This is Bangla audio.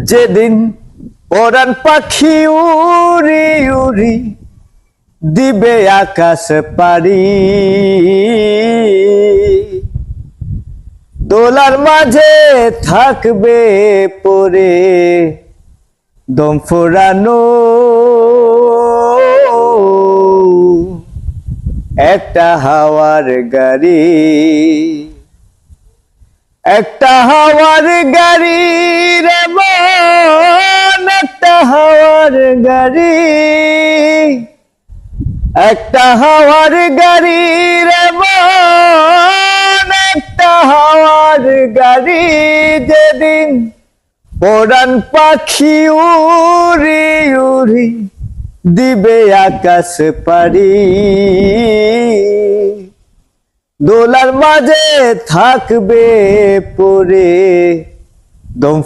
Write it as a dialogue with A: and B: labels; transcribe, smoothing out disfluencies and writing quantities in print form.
A: যেদিন পরাণ পাখি উড়ি উড়ি দিবে আকাশ পারি, দোলার মাঝে থাকবে পরে দম ফোরানো একটা হাওয়ার গাড়ি, একটা হাওয়ার গাড়ি রে মন, একটা হাওয়ার গাড়ি, একটা হাওয়ার গাড়ি রে মন, একটা হাওয়ার গাড়ি। যেদিন পরাণ পাখি উড়ি উড়ি দিবে আকাশ পারি, দোলার মাঝে থাকবে পরে দম